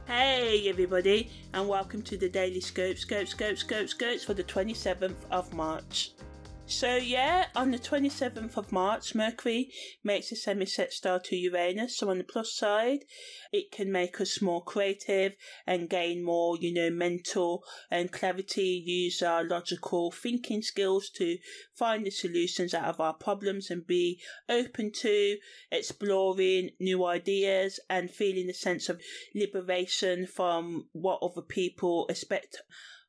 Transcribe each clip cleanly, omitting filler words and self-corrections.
Hey everybody, and welcome to the Daily Scopes for the 27th of March. So yeah, on the 27th of March, Mercury makes a semi-set star to Uranus. So on the plus side, it can make us more creative and gain more, mental and clarity, use our logical thinking skills to find the solutions out of our problems and be open to exploring new ideas and feeling a sense of liberation from what other people expect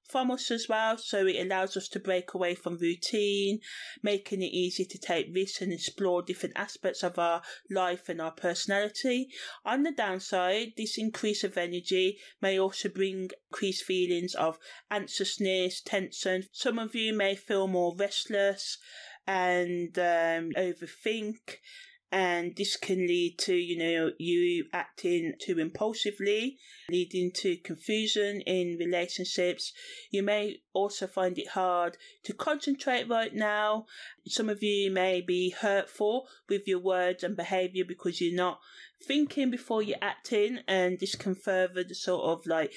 from us as well. So it allows us to break away from routine, making it easy to take risks and explore different aspects of our life and our personality. On the downside, this increase of energy may also bring increased feelings of anxiousness, tension. Some of you may feel more restless and overthink. And this can lead to, you acting too impulsively, leading to confusion in relationships. You may also find it hard to concentrate right now. Some of you may be hurtful with your words and behaviour because you're not thinking before you're acting, and this can further the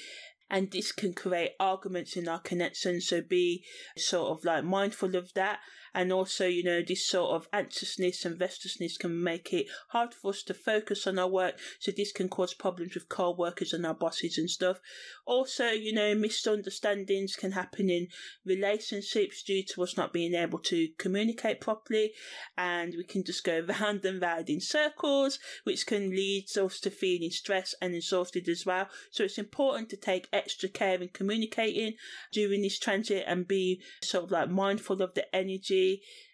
and this can create arguments in our connection. So be mindful of that. And also, this sort of anxiousness and restlessness can make it hard for us to focus on our work. So this can cause problems with co-workers and our bosses and stuff. Also, misunderstandings can happen in relationships due to us not being able to communicate properly. And we can just go round and round in circles, which can lead us to feeling stressed and exhausted as well. So it's important to take extra care in communicating during this transit and be mindful of the energy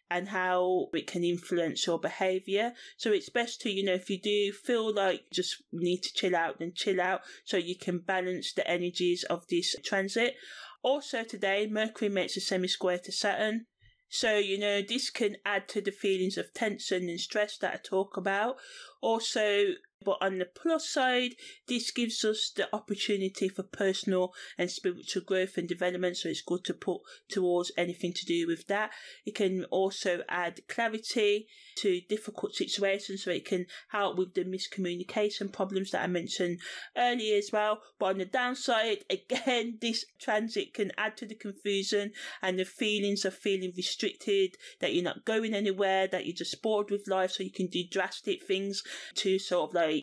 and how it can influence your behaviour. So it's best to, if you do feel like you just need to chill out, then chill out so you can balance the energies of this transit. Also today, Mercury makes a semi-square to Saturn. So, this can add to the feelings of tension and stress that I talk about. Also, but on the plus side, this gives us the opportunity for personal and spiritual growth and development, so it's good to put towards anything to do with that. It can also add clarity to difficult situations, so it can help with the miscommunication problems that I mentioned earlier as well. But on the downside, again, this transit can add to the confusion and the feelings of feeling restricted, that you're not going anywhere, that you're just bored with life, so you can do drastic things to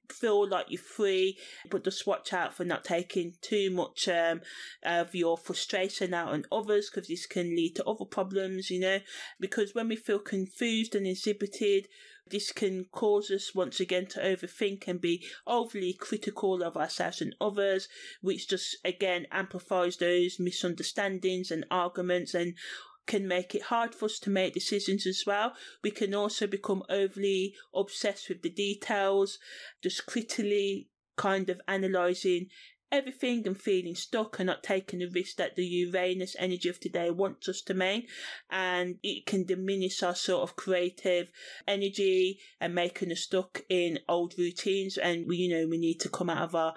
feel like you're free, but just watch out for not taking too much of your frustration out on others, because this can lead to other problems, because when we feel confused and exhibited, this can cause us once again to overthink and be overly critical of ourselves and others, which just again amplifies those misunderstandings and arguments and can make it hard for us to make decisions as well. We can also become overly obsessed with the details, just critically kind of analysing everything and feeling stuck and not taking the risk that the Uranus energy of today wants us to make, and it can diminish our sort of creative energy and making us stuck in old routines. And we need to come out of our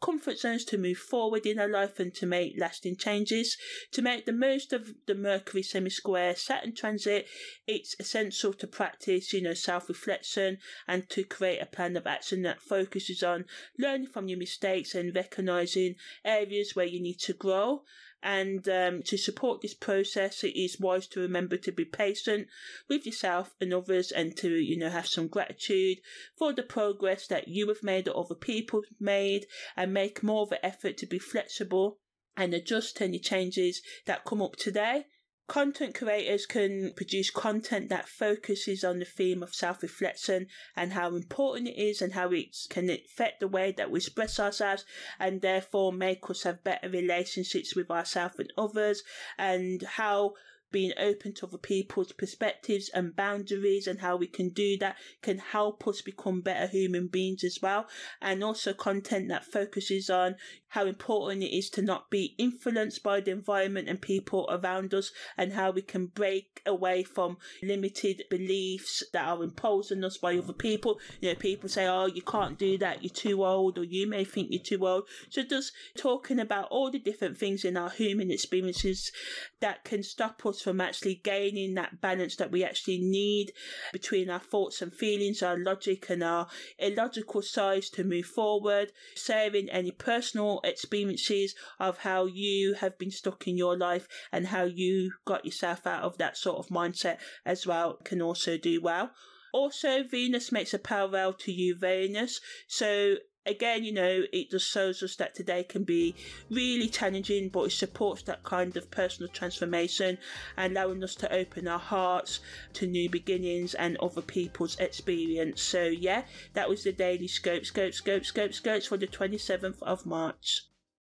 comfort zones to move forward in our life and to make lasting changes. To make the most of the Mercury semi-square Saturn transit, it's essential to practice, self-reflection and to create a plan of action that focuses on learning from your mistakes and recognising areas where you need to grow. And to support this process, it is wise to remember to be patient with yourself and others, and to have some gratitude for the progress that you have made or other people have made, and make more of an effort to be flexible and adjust to any changes that come up today. Content creators can produce content that focuses on the theme of self-reflection and how important it is and how it can affect the way that we express ourselves, and therefore make us have better relationships with ourselves and others, and how being open to other people's perspectives and boundaries and how we can do that can help us become better human beings as well. And also content that focuses on how important it is to not be influenced by the environment and people around us, and how we can break away from limited beliefs that are imposed on us by other people. People say, oh, you can't do that, you're too old, or you may think you're too old. So just talking about all the different things in our human experiences that can stop us us from actually gaining that balance that we actually need between our thoughts and feelings, our logic and our illogical sides to move forward, sharing any personal experiences of how you have been stuck in your life and how you got yourself out of that sort of mindset as well can also do well. Also, Venus makes a parallel to Uranus, so again, it just shows us that today can be really challenging, but it supports that kind of personal transformation, allowing us to open our hearts to new beginnings and other people's experience. So yeah, that was the daily scope for the 27th of March.